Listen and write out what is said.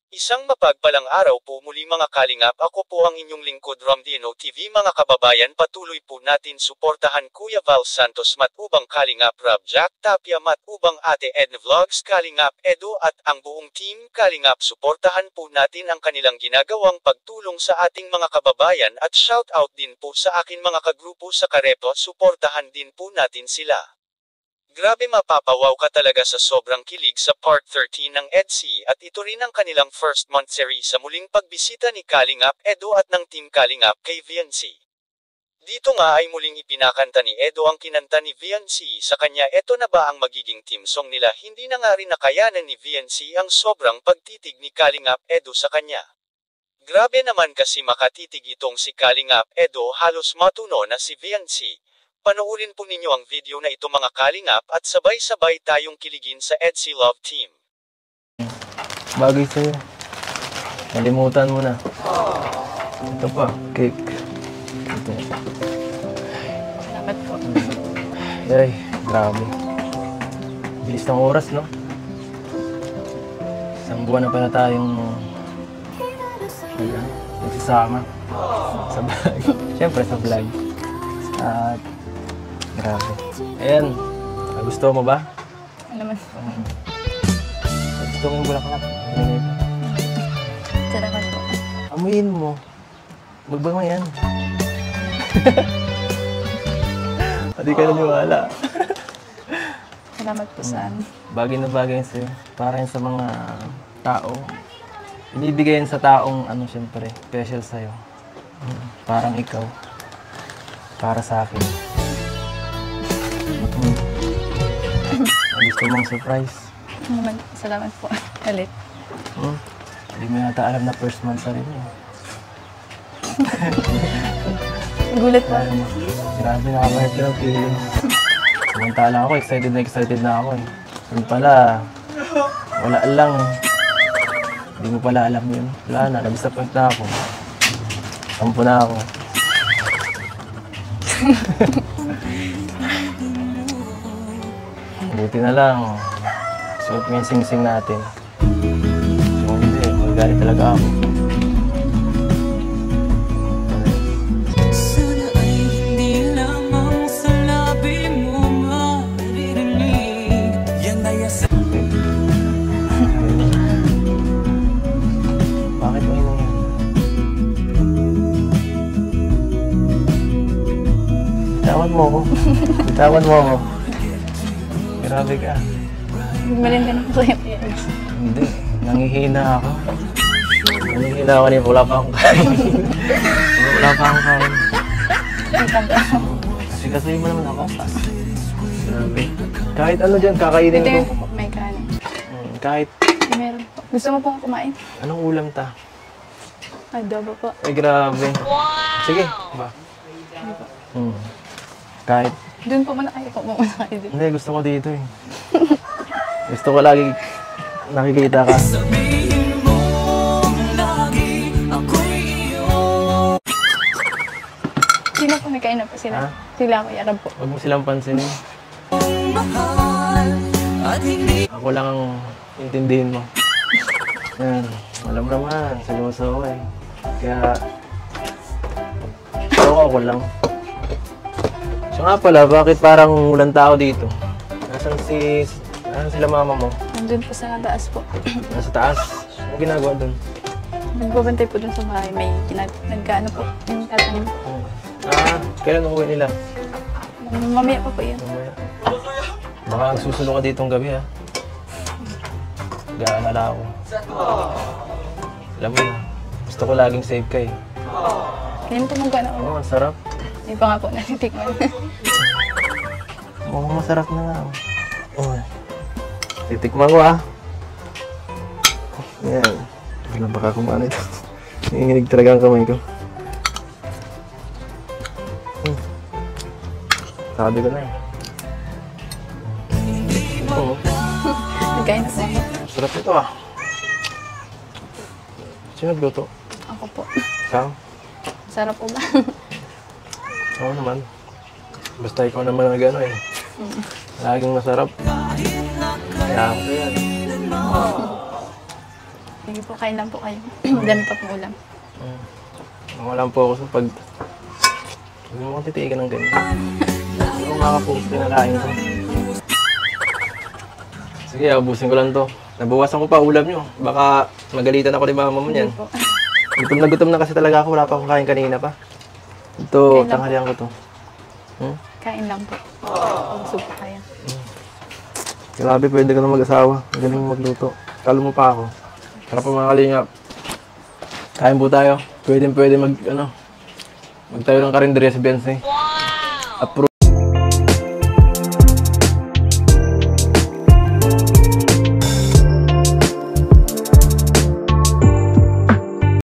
Isang mapagpalang araw po muli mga kalingap, ako po ang inyong lingkod Romdino TV mga kababayan, patuloy po natin suportahan Kuya Val Santos Matubang Kalingap Rob Jack Tapia Matubang Ate Edna Vlogs Kalingap Edo at ang buong team Kalingap, suportahan po natin ang kanilang ginagawang pagtulong sa ating mga kababayan at shout out din po sa akin mga kagrupo sa Karepo, suportahan din po natin sila. Grabe, mapapawaw ka talaga sa sobrang kilig sa Part 13 ng EDC at ito rin ang kanilang first month series sa muling pagbisita ni Kalingap Edo at ng Team Kalingap kay VNC. Dito nga ay muling ipinakanta ni Edo ang kinanta ni VNC sa kanya. Eto na ba ang magiging team song nila? Hindi na nga rin nakayanan ni VNC ang sobrang pagtitig ni Kalingap Edo sa kanya. Grabe naman kasi makatitig itong si Kalingap Edo, halos matuno na si VNC. Panoorin po ninyo ang video na ito mga kalingap at sabay-sabay tayong kiligin sa EDC Love Team. Bagay sa'yo. Nalimutan mo na. Ito pa, cake. Ito. Salamat po. Ay, grabe. Bilis ng oras, no? Isang buwan na pala tayong nagsasama. Sa vlog. Siyempre sa vlog. At grabe. Ayan. Gusto mo ba? Ano naman? Gusto mo yung bulaklak? Salamat po. Amuyin mo. Magbango yan. Hindi ka naniwala. Salamat po sa ano. Bagay na bagay sa'yo. Para yan sa mga tao. Binibigay yan sa taong, siyempre, special sa'yo. Parang ikaw. Para sa akin. Gusto mong surprise? Salamat po. Ulit. Hindi mo yata alam na first month sa rin eh. Gulat po. Grabe, nakakahit ka ng feeling. Samantala ako, excited na ako eh. Yung pala, wala lang. Hindi mo pala alam yun. Wala na, nag-disappoint na ako. Sampo na ako. Buti na lang. Suot mo yung sing-sing natin. So hindi, magagalit talaga ako. Sana ay hindi lamang sa labi mo maririnig. Yan ay asa. Bakit mo yun? Bitawan mo ako. Bitawan mo ako. Grabe ka. Malinda na po yung Hindi. Nangihina ako. Nangihina ako niya. Wala pa akong kain. Wala pa akong kain. Kasi kasuhin mo naman ako. Grabe. Kahit ano dyan, kakainin ito ko. yung po, may kanin. Kahit Meron po. Gusto mo pong kumain? anong ulam ta? Adobo po. Ay, grabe. Sige. Ba? Kahit. Doon po muna kayo po. Muna kayo doon. Hindi, gusto ko dito eh. Gusto ko lagi nakikita ka. Sabihin mo lagi ako'y iyo. Sino po? May kain na po sila. Ha? Sila ko, Yarab po. Huwag mo silang pansinin. Mahal at hindi. Ako lang ang intindihin mo. Yan. Alam naman, seryoso ako eh. Kaya, ako lang. So nga pala, bakit parang walang tao dito? Nasaan sila mama mo? Nandun po sa taas po. Nasa taas? Ano ginagawa doon? Nagbabantay po dun sa bahay. May nagkaano po. Yung tatay mo. Kailan uuwi nila? Mamaya pa po yun. Mamaya. Baka ang susunod ka ditong gabi ha. Gaalala ako. Alam mo na, gusto ko laging save ka eh. Ngayon po magkano ako. Oo, ang sarap. Hindi pa nga po natitikman. Oo, masarap na nga. Oh. Titikman ko ah. Yan. Biglang baka kumano ito. Nanginginig talaga ang kamay ko. Sabi ko na eh. Oo. Nagkain na po ako. Sarap ito ah. Sino nagluto? Ako po. Ikaw? Sarap po ba? Oo naman. Basta ikaw naman ang gano'n eh. Laging masarap. Kaya ako yan. Sige po, kain lang po kayo. Dami pa po ulam. Wala po ako sa pag... Huwag mo kong titiigan ng ganyan. Ano nga ka po pinakain ko? Sige, abusin ko lang to. Nabawasan ko pa ulam nyo. Baka magalitan ako ni mama mo niyan. Sige po. Gutom na kasi talaga ako. Wala pa akong kain kanina pa. Ito, Kailan tanghalian ko to. Kain lang po. Busog po kaya. Grabe, pwede ka na mag-asawa. Ang galing mo magluto. Talo mo pa ako. Tara po mga kalingap. Kain po tayo. Pwede mag, magtayo ng karinderya sa Benz eh. Approve.